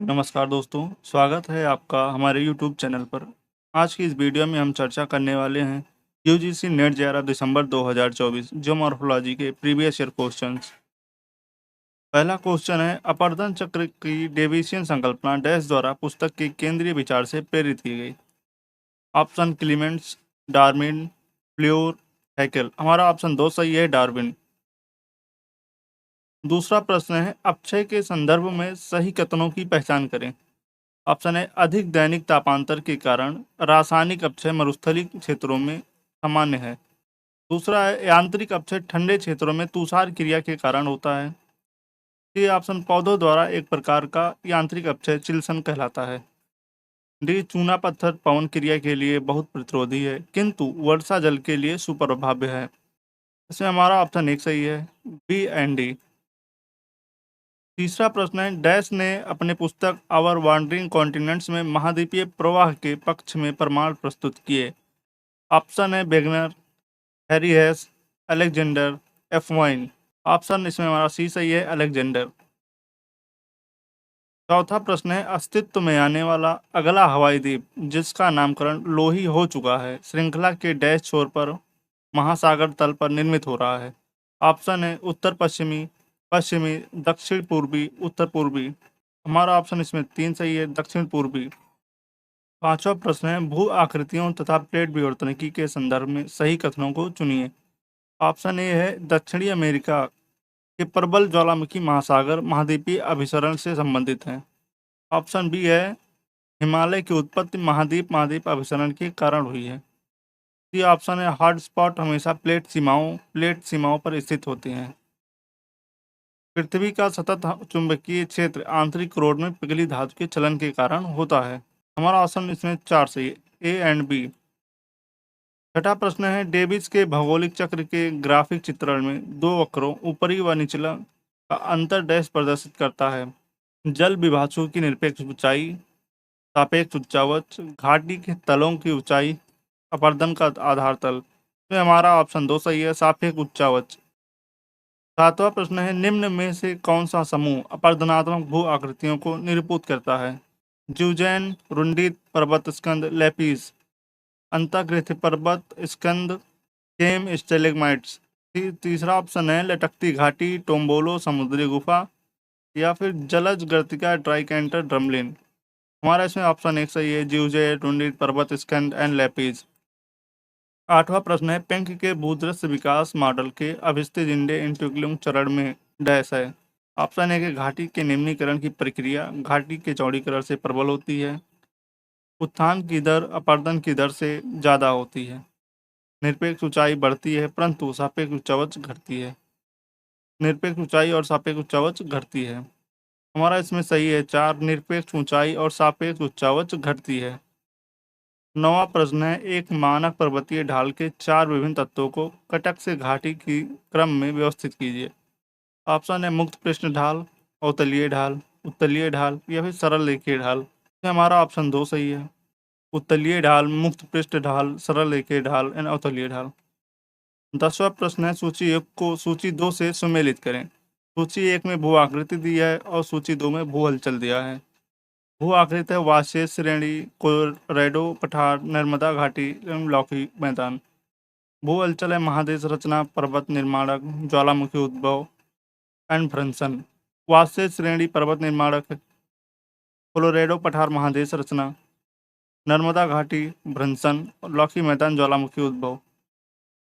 नमस्कार दोस्तों, स्वागत है आपका हमारे यूट्यूब चैनल पर। आज की इस वीडियो में हम चर्चा करने वाले हैं यूजीसी नेट 11 दिसंबर 2024 ज्योमॉर्फोलॉजी के प्रीवियस ईयर क्वेश्चंस। पहला क्वेश्चन है, अपवर्तन चक्र की डेविएशन संकल्पना डैश द्वारा पुस्तक के केंद्रीय विचार से प्रेरित की गई। Option Clements, Darwin, Fleur, Haeckel. हमारा ऑप्शन 2 सही है, डार्विन। दूसरा प्रश्न है, अपक्षय के संदर्भ में सही कथनों की पहचान करें। ऑप्शन है, अधिक दैनिक तापांतर के कारण रासायनिक अपक्षय मरुस्थलीय क्षेत्रों में सामान्य है। दूसरा है, यांत्रिक अपक्षय ठंडे क्षेत्रों में तुषार क्रिया के कारण होता है। डी ऑप्शन, पौधों द्वारा एक प्रकार का यांत्रिक अपक्षय चिल्सन कहलाता है। डी, चूना पत्थर पवन क्रिया के लिए बहुत प्रतिरोधी है किंतु वर्षा जल के लिए सुप्रभाव्य है। इसमें हमारा ऑप्शन 1 सही है, बी एंड डी। तीसरा प्रश्न है, डैश ने अपने पुस्तक आवर वांडरिंग कॉन्टिनेंट्स में महाद्वीपीय प्रवाह के पक्ष में प्रमाण प्रस्तुत किए। ऑप्शन है, Wegener, Harry Hess, Alexander, F Vine. Option इसमें हमारा सी सही है, अलेक्जेंडर। चौथा प्रश्न है, अस्तित्व में आने वाला अगला हवाई द्वीप जिसका नामकरण लोही हो चुका है श्रृंखला के डैश छोर पर महासागर तल पर निर्मित हो रहा है। ऑप्शन है, उत्तर पश्चिमी, पश्चिमी, दक्षिण पूर्वी, उत्तर पूर्वी। हमारा ऑप्शन इसमें 3 सही है, दक्षिण पूर्वी। पांचवा प्रश्न है, भू आकृतियों तथा प्लेट विवर्तनिकी के संदर्भ में सही कथनों को चुनिए। ऑप्शन ए है, दक्षिणी अमेरिका के प्रबल ज्वालामुखी महासागर महाद्वीपीय अभिसरण से संबंधित हैं। ऑप्शन बी है, हिमालय की उत्पत्ति महाद्वीप महाद्वीप अभिसरण के कारण हुई है। सी ऑप्शन है, हॉट स्पॉट हमेशा प्लेट सीमाओं पर स्थित होते हैं। पृथ्वी का सतत चुंबकीय क्षेत्र आंतरिक कोर में पिघली धातु के चलन के कारण होता है। हमारा ऑप्शन इसमें 4 सही है, ए एंड बी। छठा प्रश्न है, डेविस के भौगोलिक चक्र के ग्राफिक चित्रण में दो वक्रों ऊपरी व निचला का अंतर डैश प्रदर्शित करता है। जल विभाजकों की निरपेक्ष ऊंचाई, सापेक्ष उच्चावच, घाटी के तलों की ऊंचाई, अपरदन का आधार तल। तो हमारा ऑप्शन 2 सही है, सापेक्ष उच्चावच। सातवां प्रश्न है, निम्न में से कौन सा समूह अपरदनात्मक भू आकृतियों को निरूपित करता है। ज्यूजेन, रुंडित पर्वत स्कंद, लेपिस। अंतर्ग्रहित पर्वत स्कंद, केम स्टेलेग्माइट्स। तीसरा ऑप्शन है, लटकती घाटी, टोम्बोलो समुद्री गुफा, या फिर जलज गर्तिका ट्राइकेंटर ड्रमलिन। हमारा इसमें ऑप्शन 1 सही है, ज्यूजे, टुंडित पर्वत स्कंद एंड लेपिस। आठवां प्रश्न है, पेंक के भूदृश्य विकास मॉडल के अभिस्थित इंटीग्रुम चरण में डैश है। ऑप्शन है कि घाटी के निम्नीकरण की प्रक्रिया घाटी के चौड़ीकरण से प्रबल होती है। उत्थान की दर अपरदन की दर से ज़्यादा होती है। निरपेक्ष ऊंचाई बढ़ती है परंतु सापेक्ष उच्चावच घटती है। निरपेक्ष ऊंचाई और सापेक्ष उच्चावच घटती है। हमारा इसमें सही है 4, निरपेक्ष ऊंचाई और सापेक्ष उच्चावच घटती है। नौवां प्रश्न है, एक मानक पर्वतीय ढाल के 4 विभिन्न तत्वों को कटक से घाटी की क्रम में व्यवस्थित कीजिए। ऑप्शन है, मुक्त पृष्ठ ढाल, अवतलीय ढाल, उत्तलीय ढाल, या फिर सरल रेखीय ढाल। इसमें हमारा ऑप्शन 2 सही है, उत्तलीय ढाल, मुक्त पृष्ठ ढाल, सरल रेखीय ढाल एंड अवतलीय ढाल। 10वां प्रश्न है, सूची 1 को सूची 2 से सुमेलित करें। सूची 1 में भू आकृति दी है और सूची 2 में भू हलचल दिया है। भू आकृति है, वाशेष श्रेणी, कोलोरेडो पठार, नर्मदा घाटी एवं लौकी मैदान। भू हलचल है, महादेश रचना, पर्वत निर्माणक, ज्वालामुखी उद्भव एंड भ्रंशन। वाशेष श्रेणी पर्वत निर्माणक है, कोलोरेडो पठार महादेश रचना, नर्मदा घाटी भ्रंशन और लौकी मैदान ज्वालामुखी उद्भव।